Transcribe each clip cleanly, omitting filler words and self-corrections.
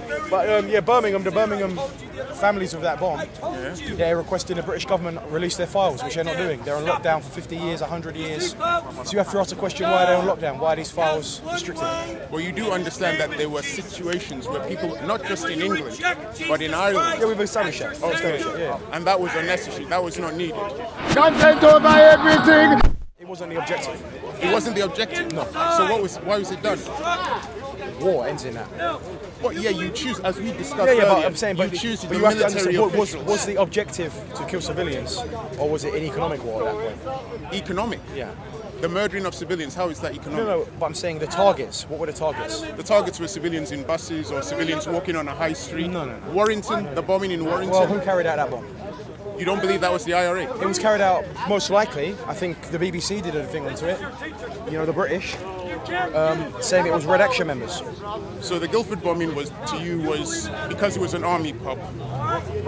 yeah. But yeah, Birmingham, the Birmingham families of that bomb, they're requesting the British government release their files, which they're not doing. They're on lockdown for 50 years, 100 years. So you have to ask the question, why are they on lockdown? Why are these files restricted? Well, you do understand that there were situations where people, not just in England, but in Ireland. Yeah, we've established that. Okay. And that was unnecessary. That was not needed. Content over everything! It wasn't the objective. It wasn't the objective? No. So why was it done? War ends in that. Well, yeah, you choose, as we discussed Yeah, earlier, but I'm saying, you choose the you have to military understand, was the objective to kill civilians, or was it an economic war at that point? Economic? Yeah. The murdering of civilians, how is that economic? No, but I'm saying the targets. What were the targets? The targets were civilians in buses or civilians walking on a high street. No. Warrington, the bombing in Warrington. Well, who carried out that bomb? You don't believe that was the IRA? It was carried out, most likely, I think the BBC did a thing onto it, you know, the British, saying it was Red Action members. So the Guildford bombing was because it was an army pub.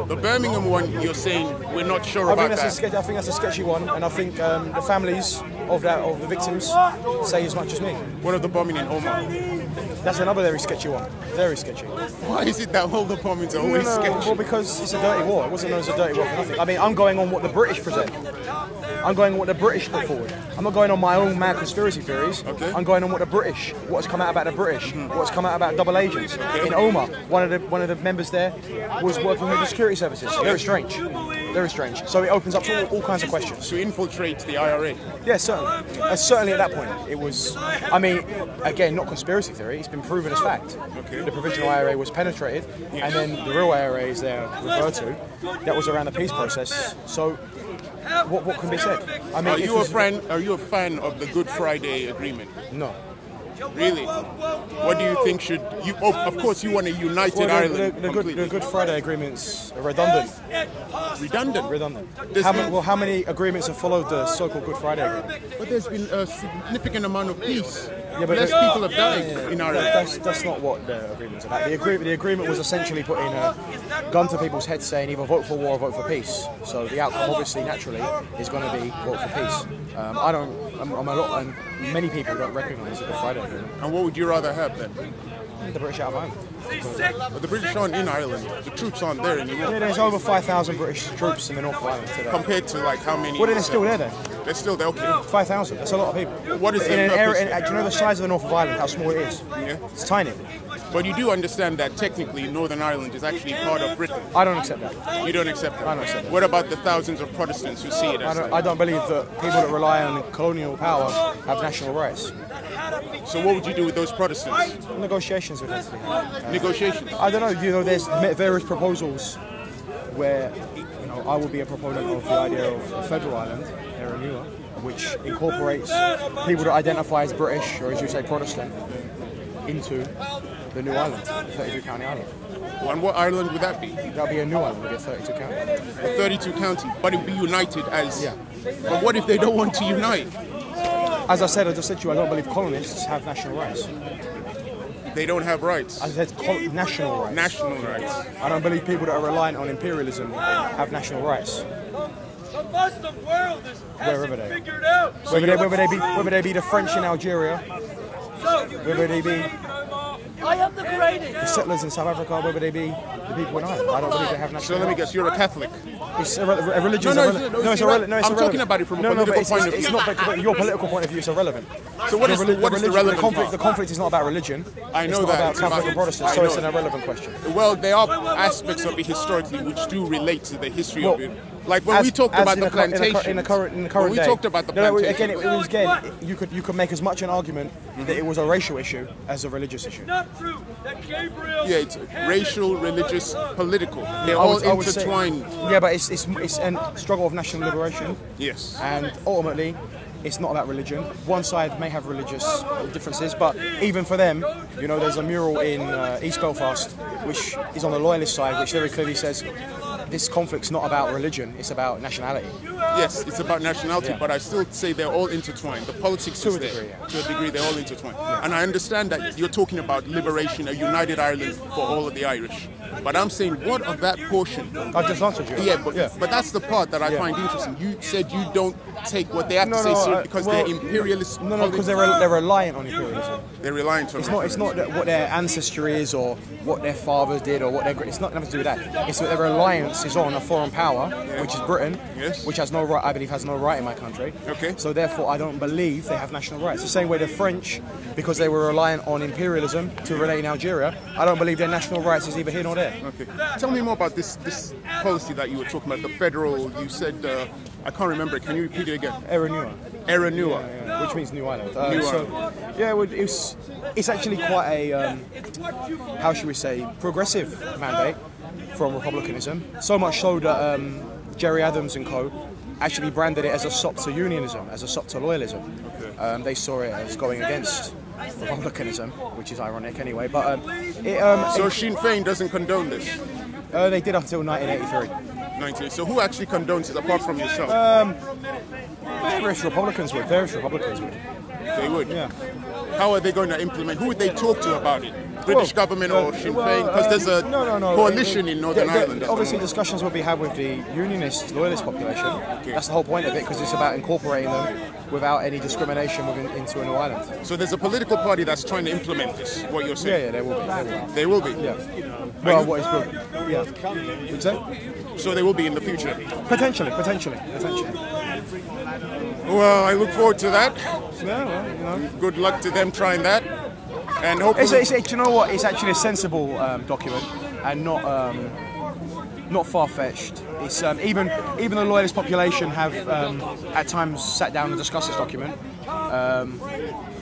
The Birmingham one, you're saying we're not sure about that. I think that's a sketchy one, and I think the families of the victims say as much as me. What of the bombing in Omagh? That's another very sketchy one. Very sketchy. Why is it that all the bombings are always sketchy? Well, because it's a dirty war. It wasn't known as a dirty war for nothing. I mean, I'm going on what the British present. I'm going on what the British put forward. I'm not going on my own mad conspiracy theories. Okay. I'm going on what what's come out about the British, what's come out about double agents. In Omagh, one of the members there was working with the security services. Very strange. Very strange. So it opens up to all kinds of questions. To infiltrate the IRA? Yeah, certainly. Certainly at that point, it was. I mean, again, not conspiracy theory. It's been proven as fact. Okay. The provisional IRA was penetrated, and then the real IRA is there referred to. That was around the peace process. So, what can be said? I mean, are you a fan of the Good Friday Agreement? No. Really? What do you think should you? Oh, of course, you want a united Ireland. The Good Friday agreements are redundant. Redundant. Redundant. How many agreements have followed the so-called Good Friday agreement? But there's been a significant amount of peace. Yeah, but less people have died in Ireland. That's not what the agreement's about. The agreement was essentially putting a gun to people's heads, saying either vote for war or vote for peace. So the outcome, obviously, naturally, is going to be vote for peace. And many people don't recognise the Good Friday agreement. And what would you rather have then? The British out of Ireland. But the British aren't in Ireland. The troops aren't there anymore. Yeah, there's over 5,000 British troops in the North of Ireland today. Compared to like how many? Well, they're still there then. They're still there, okay. 5,000, that's a lot of people. What is in an area? Do you know the size of the North of Ireland, how small it is? Yeah. It's tiny. But you do understand that technically Northern Ireland is actually part of Britain. I don't accept that. You don't accept that? I don't accept that. What about the thousands of Protestants who see it as I don't believe that people that rely on colonial power have national rights. So what would you do with those Protestants? Negotiations with them. Negotiations? I don't know, there's various proposals where, I would be a proponent of the idea of a federal island, Behaviour, which incorporates people that identify as British, or as you say, Protestant, into the new island, 32-county island. And what island would that be? That would be a new island, would be a 32-county. A 32-county, but it would be united as... Yeah. But what if they don't want to unite? As I just said to you, I don't believe colonists have national rights. They don't have rights? I said national rights. National rights. I don't believe people that are reliant on imperialism have national rights. The Muslim world Wherever they figured out. Whether they be the French in Algeria, whether they be I am the greatest. the settlers in South Africa, whether they be the people in Ireland. I don't believe they have national rights. So let me guess, you're a Catholic? It's a religion. It's irrelevant. I'm talking about it from a political point of view. It's not, but your political point of view is irrelevant. So what is the relevant part? The conflict is not about religion. I know it's not that. about Catholic and Protestant, so it's an irrelevant question. Well, there are aspects of it historically which do relate to the history of it. Like when we talked about the plantation. In the current when we day. talked about the plantation. Again, you could make as much an argument that it was a racial issue as a religious issue. Not true. That Gabriel. Yeah, it's racial, religious, political. They're all intertwined. Yeah, but it's a struggle of national liberation. Yes. And ultimately, it's not about religion. One side may have religious differences, but even for them, there's a mural in East Belfast, which is on the Loyalist side, which very clearly says this conflict's not about religion, it's about nationality. Yes, it's about nationality, but I still say they're all intertwined. The politics is there. degree, yeah. To a degree, they're all intertwined. And I understand that you're talking about liberation, a united Ireland for all of the Irish. But I'm saying, what of that portion? I've just answered you. Yeah, but that's the part that I find interesting. You said you don't take what they have to say seriously because they're imperialist. No, because they're reliant on imperialism. They're reliant on It's not what their ancestry is or what their fathers did or what it's not nothing to do with that. It's that their reliance is on a foreign power, which is Britain, which has no right. I believe has no right in my country. Okay. So therefore, I don't believe they have national rights. The same way the French, because they were reliant on imperialism to relate in Algeria, I don't believe their national rights is either here nor there. Okay. Tell me more about this policy that you were talking about, the federal, you said, I can't remember it. Can you repeat it again? Era Nua. Era Nua. Yeah, which means New Ireland. New Ireland. It's actually quite a, how should we say, progressive mandate from republicanism. So much so that Gerry Adams and co. actually branded it as a sop to unionism, as a sop to loyalism. Okay. They saw it as going against republicanism, which is ironic anyway. But so Sinn Féin doesn't condone this? They did until 1983. So who actually condones it apart from yourself? Various Republicans would. They would? Yeah. How are they going to implement? Who would they talk to about it? British government or Sinn Féin? Because there's a coalition in Northern Ireland. Obviously, discussions will be had with the unionist, loyalist population. Okay. That's the whole point of it, because it's about incorporating them without any discrimination into a new island. So there's a political party that's trying to implement this, what you're saying? Yeah, there will be. They will be? Yeah. Well, what is good? Yeah. Would say? So they will be in the future? Potentially. Well, I look forward to that. Yeah, well, you know. Good luck to them trying that. And hopefully... you know what? It's actually a sensible document and not far-fetched. It's even the loyalist population have at times sat down and discussed this document.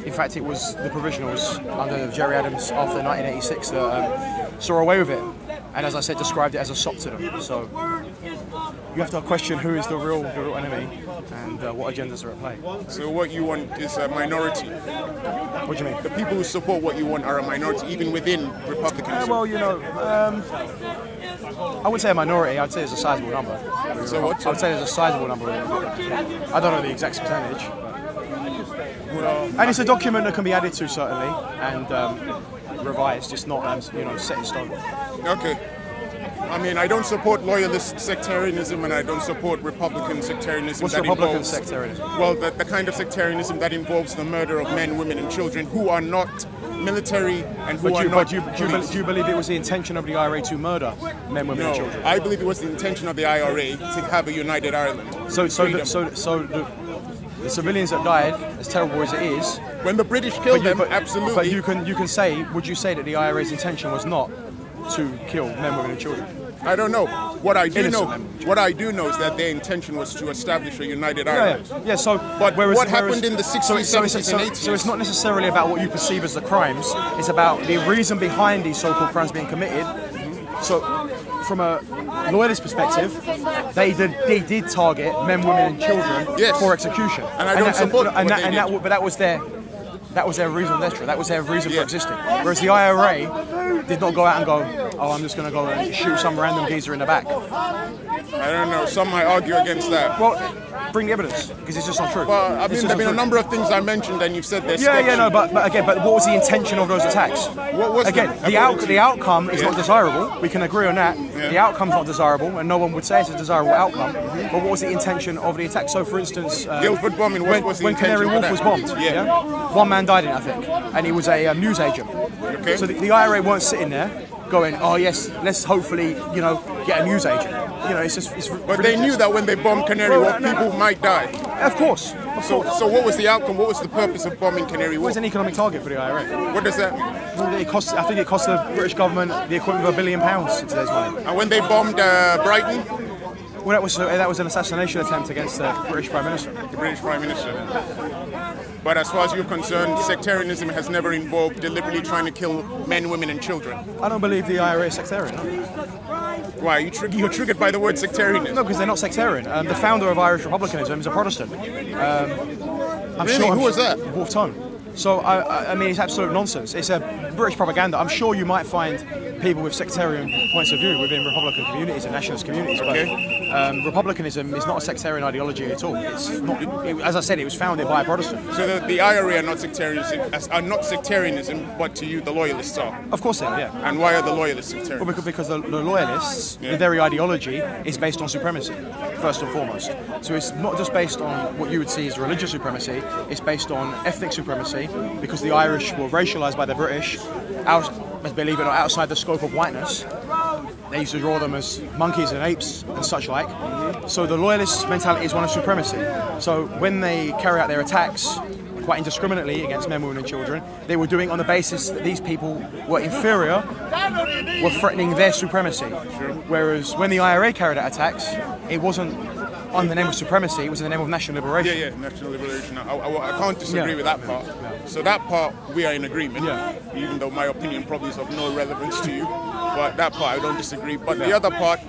In fact, it was the provisionals under Gerry Adams after 1986 that saw away with it, and as I said, described it as a sop to them. So you have to question who is the real enemy and what agendas are at play. So what you want is a minority. What do you mean? The people who support what you want are a minority, even within Republicans. Well, you know, I wouldn't say a minority. I'd say it's a sizable number. So what? I would say there's a sizable number. I don't know the exact percentage. And it's a document that can be added to, certainly, and revised, just not, set in stone. Okay. I mean, I don't support loyalist sectarianism, and I don't support Republican sectarianism. What's Republican sectarianism? Well, the kind of sectarianism that involves the murder of men, women, and children who are not military and who are not. Do you believe it was the intention of the IRA to murder men, women, and children? I believe it was the intention of the IRA to have a united Ireland. So the civilians that died, as terrible as it is, when the British killed them, absolutely. But you can say, would you say that the IRA's intention was not to kill men, women, and children? I don't know. What I do know is that their intention was to establish a united Ireland. Yeah. So, but what happened in the 60s, 70s, and 80s? So it's not necessarily about what you perceive as the crimes. It's about the reason behind these so-called crimes being committed. So, from a loyalist perspective, they did target men, women, and children for execution. And I don't support but that was their reason. That was their reason for existing. Whereas the IRA did not go out and go, oh, I'm just going to go and shoot some random geezer in the back. I don't know. Some might argue against that. Well, bring the evidence, because it's just not true. Well, I mean, there have been a number of things I mentioned, and you've said they're sketchy. But what was the intention of those attacks? The outcome is not desirable. We can agree on that. Yeah. The outcome's not desirable, and no one would say it's a desirable outcome. But what was the intention of the attack? So, for instance, Guildford bombing. When Canary Wharf was bombed, one man died in it, I think, and he was a news agent. Okay. So the IRA weren't sitting there going, oh yes, let's hopefully get a news agent. It's but they knew that when they bombed Canary Wharf, people might die. Of course. So what was the outcome? What was the purpose of bombing Canary Wharf? It was an economic target for the IRA. What does that mean? Well, I think it cost the British government the equivalent of £1 billion in today's money. And when they bombed Brighton? Well, that was an assassination attempt against the British Prime Minister. The British Prime Minister. But as far as you're concerned, sectarianism has never involved deliberately trying to kill men, women, and children. I don't believe the IRA is sectarian. No? Why? You're triggered by the word sectarianism? No, because they're not sectarian. The founder of Irish republicanism is a Protestant. Really? Who was that? Wolfe Tone. So, I mean, it's absolute nonsense. It's a British propaganda. I'm sure you might find people with sectarian points of view within Republican communities and nationalist communities, but Republicanism is not a sectarian ideology at all. It's not, as I said, it was founded by a Protestant. So the IRA are not sectarianism, but to you the Loyalists are? Of course they are, yeah. And why are the Loyalists sectarian? Well, because the Loyalists, the very ideology is based on supremacy, first and foremost. So it's not just based on what you would see as religious supremacy, it's based on ethnic supremacy, because the Irish were racialised by the British, believe it or not, outside the scope of whiteness. They used to draw them as monkeys and apes and such like. So the Loyalist mentality is one of supremacy. So when they carry out their attacks quite indiscriminately against men, women and children, they were doing it on the basis that these people were inferior, were threatening their supremacy. Whereas when the IRA carried out attacks, it wasn't on the name of supremacy, it was in the name of national liberation. Yeah, national liberation. I can't disagree with that part. So that part, we are in agreement, even though my opinion probably is of no relevance to you. But that part, I don't disagree. But the other part,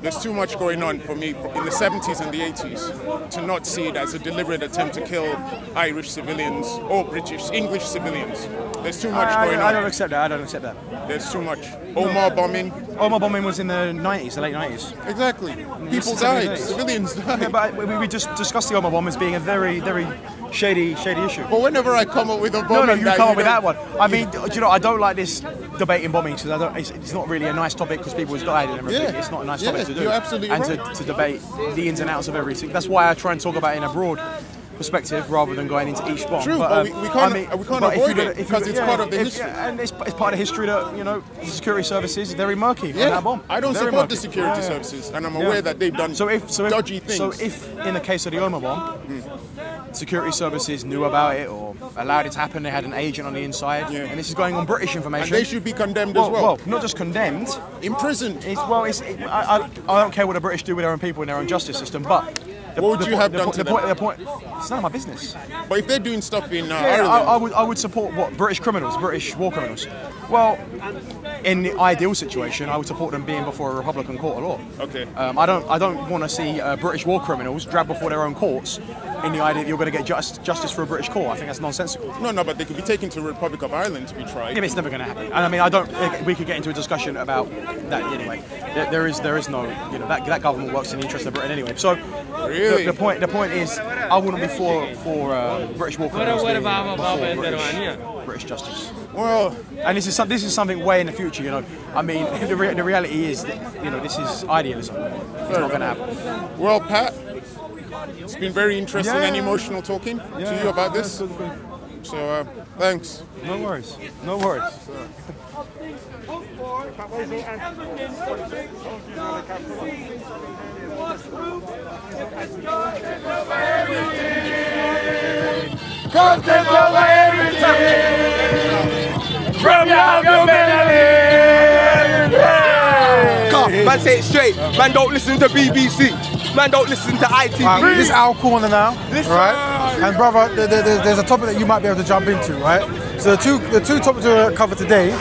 there's too much going on for me in the 70s and the 80s to not see it as a deliberate attempt to kill Irish civilians or English civilians. There's too much going on. I don't accept that. I don't accept that. There's too much. Omar bombing. Omar bombing was in the 90s, the late 90s. Exactly. People died. Civilians died. Yeah, but we just discussed the Omar bomb as being a very, very shady issue. But whenever I come up with a bombing, you come up with that one. I mean, do you know, I don't like this debating bombings because it's not really a nice topic because people have died and everything. It's not a nice topic to do. You're absolutely right. To debate the ins and outs of everything. That's why I try and talk about it in a broad perspective rather than going into each bomb. True, but we can't avoid it because it's part of the history. And it's part of history that, you know, the security services is very murky on that bomb. I don't support the security services, and I'm aware that they've done dodgy things. So if, in the case of the Omar bomb, security services knew about it or allowed it to happen, they had an agent on the inside, and this is going on British information. And they should be condemned as well. Well, not just condemned. Imprisoned. I don't care what the British do with their own people in their own justice system, but what would you have done to them? The point, it's none of my business. But if they're doing stuff in Ireland... I would support what? British criminals, British war criminals. Well, in the ideal situation, I would support them being before a Republican court of law. Okay. I don't want to see British war criminals dragged before their own courts in the idea that you're going to get justice for a British court. I think that's nonsensical. No, but they could be taken to the Republic of Ireland to be tried. Yeah, but it's never going to happen. And I mean, we could get into a discussion about that anyway. There is no, you know, that government works in the interest of Britain anyway. So really? the point is, I wouldn't be for British war criminals being before British justice. Well, and this is something way in the future, you know. I mean, the reality is that, you know, this is idealism. It's not going to happen. Well, Pat, it's been very interesting and emotional talking to you about this. So, thanks. No worries. No worries. Content over everything. From your Man, say it straight. Man, don't listen to BBC. Man, don't listen to ITV. This is our corner now, right? And brother, there's a topic that you might be able to jump into, right? So the two topics we're going to cover today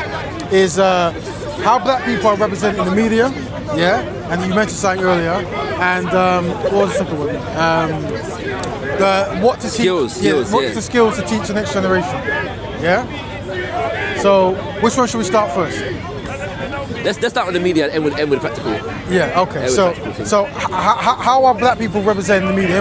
is how black people are represented in the media, and you mentioned something earlier, and what was the second one? What the skills to teach the next generation, So which one should we start first? Let's start with the media and end with practical. Yeah, okay. So how are black people represented in the media?